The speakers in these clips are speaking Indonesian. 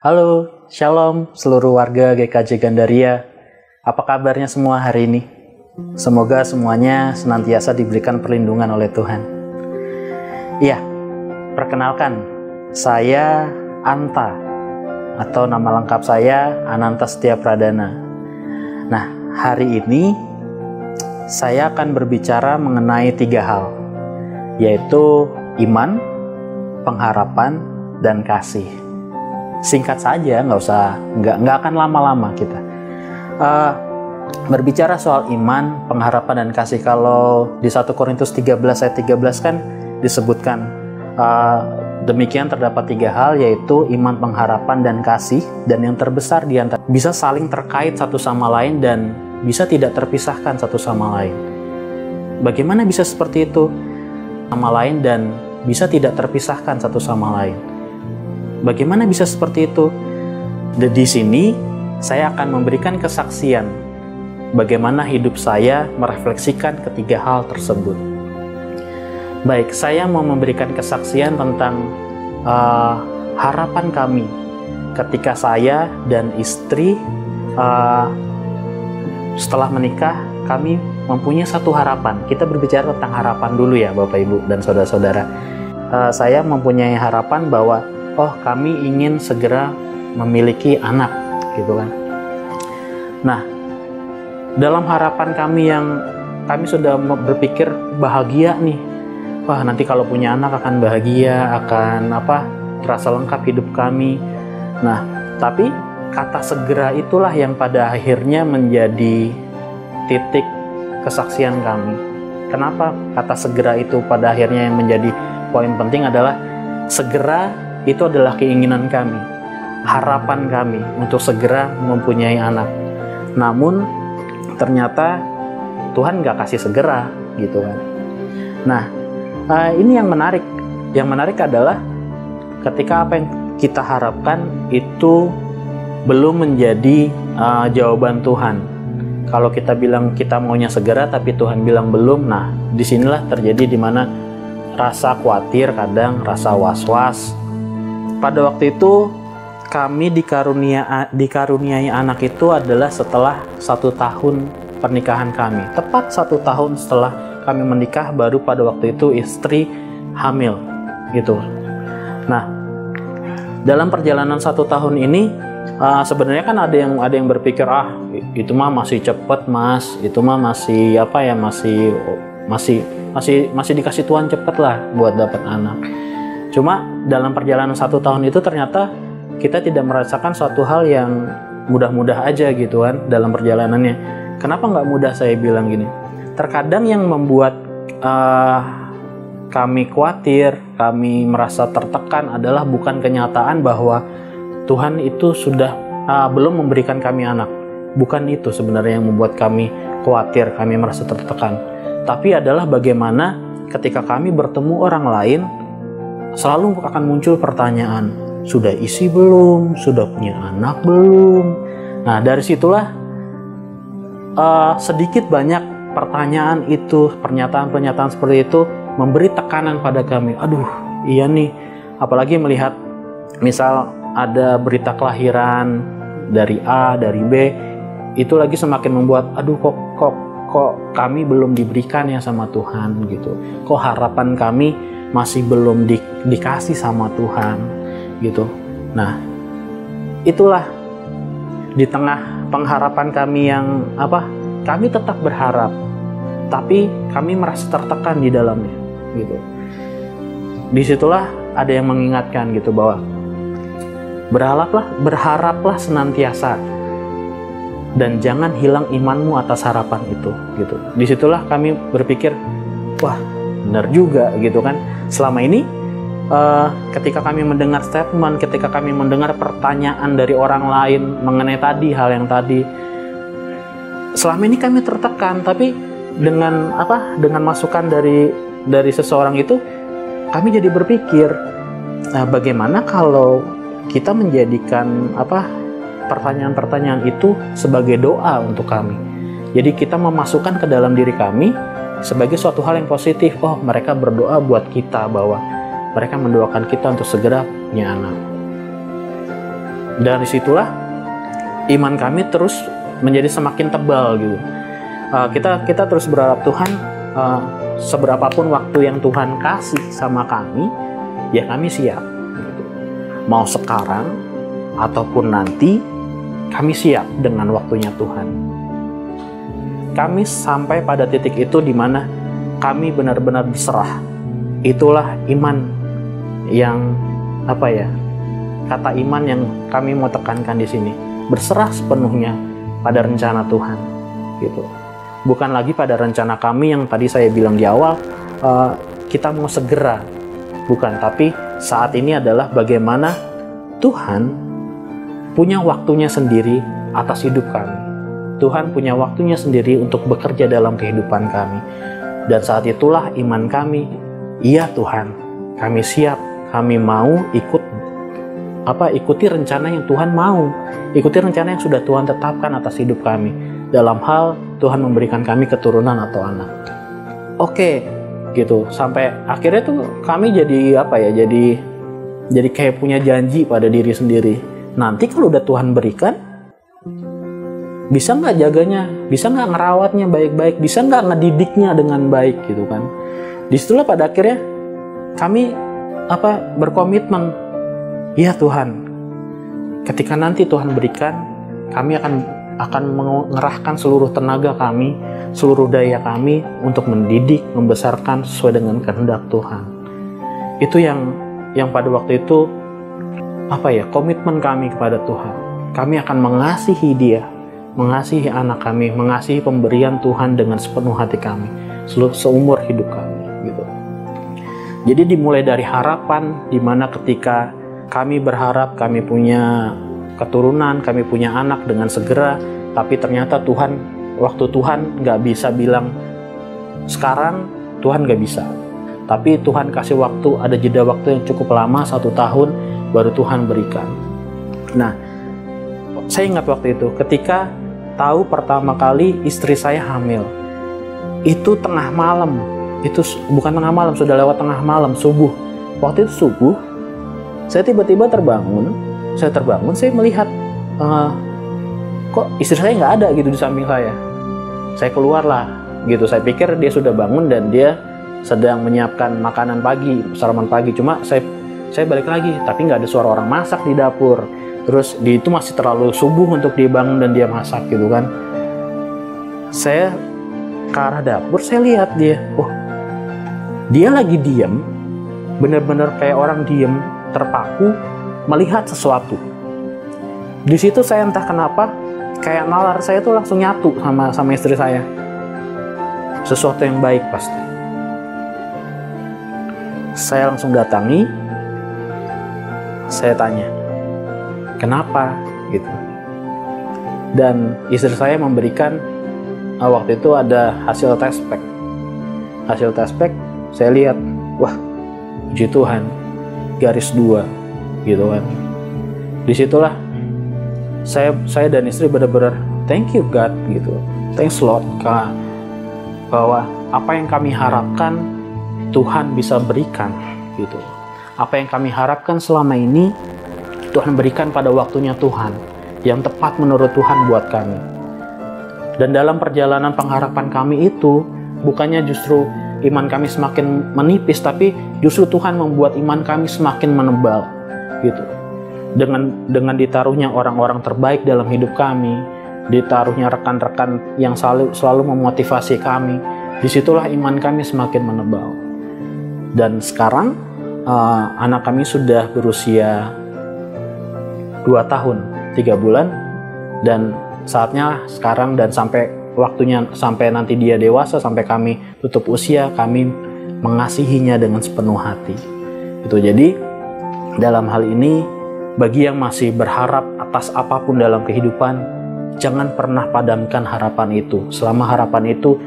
Halo, Shalom seluruh warga GKJ Gandaria. Apa kabarnya semua hari ini? Semoga semuanya senantiasa diberikan perlindungan oleh Tuhan. Iya, perkenalkan, saya Anta, atau nama lengkap saya Ananta Setia Pradana. Nah, hari ini saya akan berbicara mengenai 3 hal, yaitu iman, pengharapan, dan kasih. Singkat saja, nggak akan lama-lama kita berbicara soal iman, pengharapan, dan kasih. Kalau di 1 Korintus 13 ayat 13 kan disebutkan demikian terdapat 3 hal, yaitu iman, pengharapan, dan kasih, dan yang terbesar di antara bisa saling terkait satu sama lain dan bisa tidak terpisahkan satu sama lain. Bagaimana bisa seperti itu? Sama lain dan bisa tidak terpisahkan satu sama lain. Bagaimana bisa seperti itu? Di sini saya akan memberikan kesaksian bagaimana hidup saya merefleksikan ketiga hal tersebut. Baik, saya mau memberikan kesaksian tentang harapan kami ketika saya dan istri setelah menikah, kami mempunyai satu harapan. Kita berbicara tentang harapan dulu ya Bapak Ibu dan saudara-saudara. Saya mempunyai harapan bahwa kami ingin segera memiliki anak, gitu kan. Nah, dalam harapan kami yang kami sudah berpikir bahagia nih, nanti kalau punya anak akan bahagia, akan terasa lengkap hidup kami. Nah, tapi kata segera itulah yang pada akhirnya menjadi titik kesaksian kami. Kenapa kata segera itu pada akhirnya yang menjadi poin penting adalah segera itu adalah keinginan kami, harapan kami untuk segera mempunyai anak. Namun ternyata Tuhan nggak kasih segera, gitu kan. Nah, ini yang menarik. Yang menarik adalah ketika apa yang kita harapkan itu belum menjadi jawaban Tuhan. Kalau kita bilang kita maunya segera, tapi Tuhan bilang belum. Nah, disinilah terjadi di mana rasa khawatir, kadang rasa was-was. Pada waktu itu kami dikaruniai anak itu adalah setelah 1 tahun pernikahan kami. Tepat 1 tahun setelah kami menikah, baru pada waktu itu istri hamil, gitu. Nah, dalam perjalanan 1 tahun ini sebenarnya kan ada yang berpikir itu mah masih cepet mas, itu mah masih masih dikasih Tuhan cepet lah buat dapat anak. Cuma dalam perjalanan 1 tahun itu ternyata kita tidak merasakan suatu hal yang mudah-mudah aja gitu kan dalam perjalanannya. Kenapa nggak mudah saya bilang gini? Terkadang yang membuat kami khawatir, kami merasa tertekan adalah bukan kenyataan bahwa Tuhan itu sudah belum memberikan kami anak. Bukan itu sebenarnya yang membuat kami khawatir, kami merasa tertekan. Tapi adalah bagaimana ketika kami bertemu orang lain, selalu akan muncul pertanyaan, sudah isi belum? Sudah punya anak belum? Nah, dari situlah sedikit banyak pertanyaan itu, pernyataan-pernyataan seperti itu memberi tekanan pada kami. Aduh, iya nih. Apalagi melihat misal ada berita kelahiran dari A, dari B, itu lagi semakin membuat, aduh kok kami belum diberikan ya sama Tuhan gitu. Kok harapan kami masih belum dikasih sama Tuhan gitu. Nah, itulah di tengah pengharapan kami yang kami tetap berharap, tapi kami merasa tertekan di dalamnya gitu. Disitulah ada yang mengingatkan gitu bahwa berharaplah senantiasa dan jangan hilang imanmu atas harapan itu gitu. Disitulah kami berpikir, benar juga gitu kan. Selama ini ketika kami mendengar statement, ketika kami mendengar pertanyaan dari orang lain mengenai hal yang tadi, selama ini kami tertekan. Tapi dengan masukan dari seseorang itu, kami jadi berpikir, bagaimana kalau kita menjadikan pertanyaan-pertanyaan itu sebagai doa untuk kami. Jadi kita memasukkan ke dalam diri kami sebagai suatu hal yang positif. Mereka berdoa buat kita, bahwa mereka mendoakan kita untuk segera punya anak. Dan disitulah iman kami terus menjadi semakin tebal gitu. Kita terus berharap Tuhan, seberapapun waktu yang Tuhan kasih sama kami, ya kami siap gitu. Mau sekarang ataupun nanti, kami siap dengan waktunya Tuhan. Kami sampai pada titik itu di mana kami benar-benar berserah. Itulah iman yang kata iman yang kami mau tekankan di sini. Berserah sepenuhnya pada rencana Tuhan gitu. Bukan lagi pada rencana kami yang tadi saya bilang di awal, kita mau segera. Bukan, tapi saat ini adalah bagaimana Tuhan punya waktunya sendiri atas hidup kami. Tuhan punya waktunya sendiri untuk bekerja dalam kehidupan kami. Dan saat itulah iman kami, iya Tuhan, kami siap, kami mau ikuti rencana yang Tuhan mau, ikuti rencana yang sudah Tuhan tetapkan atas hidup kami. Dalam hal Tuhan memberikan kami keturunan atau anak. Oke, gitu. Sampai akhirnya tuh kami jadi jadi kayak punya janji pada diri sendiri. Nanti kalau udah Tuhan berikan, bisa nggak jaganya, bisa nggak ngerawatnya baik-baik, bisa nggak ngedidiknya dengan baik gitu kan. Disitulah pada akhirnya kami berkomitmen, ya Tuhan, ketika nanti Tuhan berikan, kami akan mengerahkan seluruh tenaga kami, seluruh daya kami untuk mendidik, membesarkan sesuai dengan kehendak Tuhan. Itu yang pada waktu itu komitmen kami kepada Tuhan. Kami akan mengasihi Dia, mengasihi anak kami, mengasihi pemberian Tuhan dengan sepenuh hati kami, seumur hidup kami gitu. Jadi dimulai dari harapan, di mana ketika kami berharap kami punya keturunan, kami punya anak dengan segera, tapi ternyata waktu Tuhan nggak bisa bilang sekarang, Tuhan nggak bisa. Tapi Tuhan kasih waktu, ada jeda waktu yang cukup lama, 1 tahun, baru Tuhan berikan. Nah, saya ingat waktu itu, ketika tahu pertama kali istri saya hamil, itu tengah malam, itu bukan tengah malam, sudah lewat tengah malam, subuh. Waktu itu subuh, saya tiba-tiba terbangun, saya melihat kok istri saya nggak ada gitu di samping saya. Saya keluarlah gitu, saya pikir dia sudah bangun dan dia sedang menyiapkan makanan pagi, sarapan pagi. Cuma saya balik lagi, tapi nggak ada suara orang masak di dapur. Terus itu masih terlalu subuh untuk dia bangun dan dia masak gitu kan. Saya ke arah dapur, saya lihat dia, dia lagi diam, bener-bener kayak orang diam, terpaku, melihat sesuatu. Di situ saya entah kenapa, kayak nalar saya tuh langsung nyatu sama istri saya. Sesuatu yang baik pasti. Saya langsung datangi, saya tanya, kenapa gitu. Dan istri saya memberikan waktu itu ada hasil test pack. Saya lihat, wah, puji Tuhan, garis 2 gitu kan. Disitulah saya dan istri benar-benar thank you God gitu, thanks Lord, bahwa apa yang kami harapkan Tuhan bisa berikan gitu. Apa yang kami harapkan selama ini Tuhan berikan pada waktunya Tuhan, yang tepat menurut Tuhan buat kami. Dan dalam perjalanan pengharapan kami itu, bukannya justru iman kami semakin menipis, tapi justru Tuhan membuat iman kami semakin menebal gitu. Dengan ditaruhnya orang-orang terbaik dalam hidup kami, ditaruhnya rekan-rekan yang selalu memotivasi kami, disitulah iman kami semakin menebal. Dan sekarang anak kami sudah berusia 2 tahun 3 bulan, dan saatnya sekarang dan sampai waktunya, sampai nanti dia dewasa, sampai kami tutup usia, kami mengasihinya dengan sepenuh hati. Itu jadi dalam hal ini, bagi yang masih berharap atas apapun dalam kehidupan, jangan pernah padamkan harapan itu selama harapan itu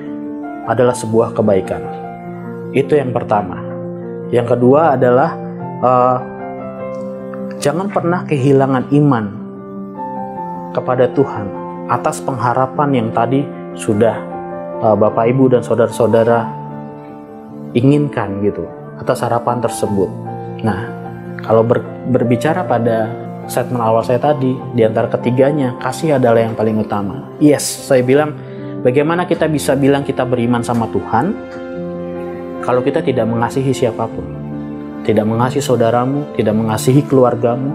adalah sebuah kebaikan. Itu yang pertama. Yang kedua adalah jangan pernah kehilangan iman kepada Tuhan atas pengharapan yang tadi sudah Bapak Ibu dan saudara-saudara inginkan gitu, atas harapan tersebut. Nah, kalau berbicara pada statement awal saya tadi, di antara ketiganya, kasih adalah yang paling utama. Yes, saya bilang, bagaimana kita bisa bilang kita beriman sama Tuhan kalau kita tidak mengasihi siapapun? Tidak mengasihi saudaramu, tidak mengasihi keluargamu,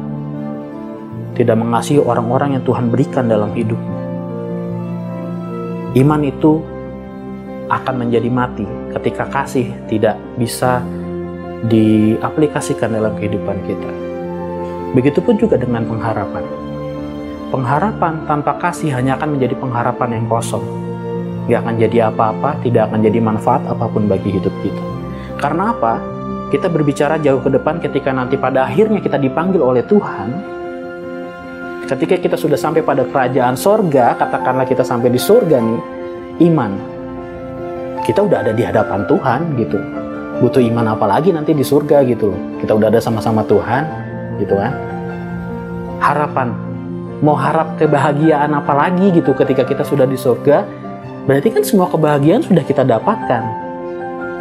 tidak mengasihi orang-orang yang Tuhan berikan dalam hidupmu. Iman itu akan menjadi mati ketika kasih tidak bisa diaplikasikan dalam kehidupan kita. Begitupun juga dengan pengharapan. Pengharapan tanpa kasih hanya akan menjadi pengharapan yang kosong. Gak akan jadi apa-apa, tidak akan jadi manfaat apapun bagi hidup kita. Karena apa? Kita berbicara jauh ke depan ketika nanti pada akhirnya kita dipanggil oleh Tuhan. Ketika kita sudah sampai pada kerajaan sorga, katakanlah kita sampai di sorga nih, iman. Kita udah ada di hadapan Tuhan gitu. Butuh iman apa lagi nanti di surga gitu loh. Kita udah ada sama-sama Tuhan gitu kan. Harapan. Mau harap kebahagiaan apa lagi gitu ketika kita sudah di surga. Berarti kan semua kebahagiaan sudah kita dapatkan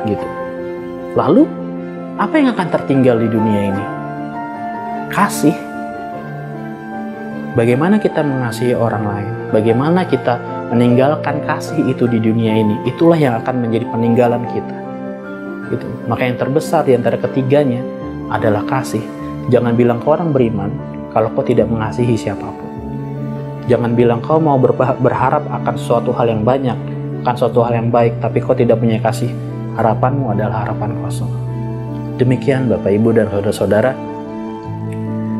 gitu. Lalu apa yang akan tertinggal di dunia ini? Kasih. Bagaimana kita mengasihi orang lain? Bagaimana kita meninggalkan kasih itu di dunia ini? Itulah yang akan menjadi peninggalan kita. Gitu. Maka yang terbesar di antara ketiganya adalah kasih. Jangan bilang kau orang beriman kalau kau tidak mengasihi siapapun. Jangan bilang kau mau berharap akan suatu hal yang banyak, akan suatu hal yang baik, tapi kau tidak punya kasih. Harapanmu adalah harapan kosong. Demikian Bapak, Ibu, dan saudara-saudara.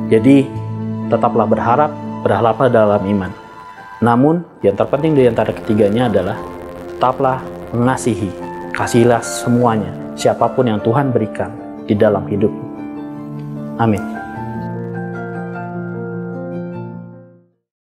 Jadi, tetaplah berharaplah dalam iman. Namun, yang terpenting di antara ketiganya adalah tetaplah mengasihi. Kasihilah semuanya, siapapun yang Tuhan berikan di dalam hidupmu. Amin.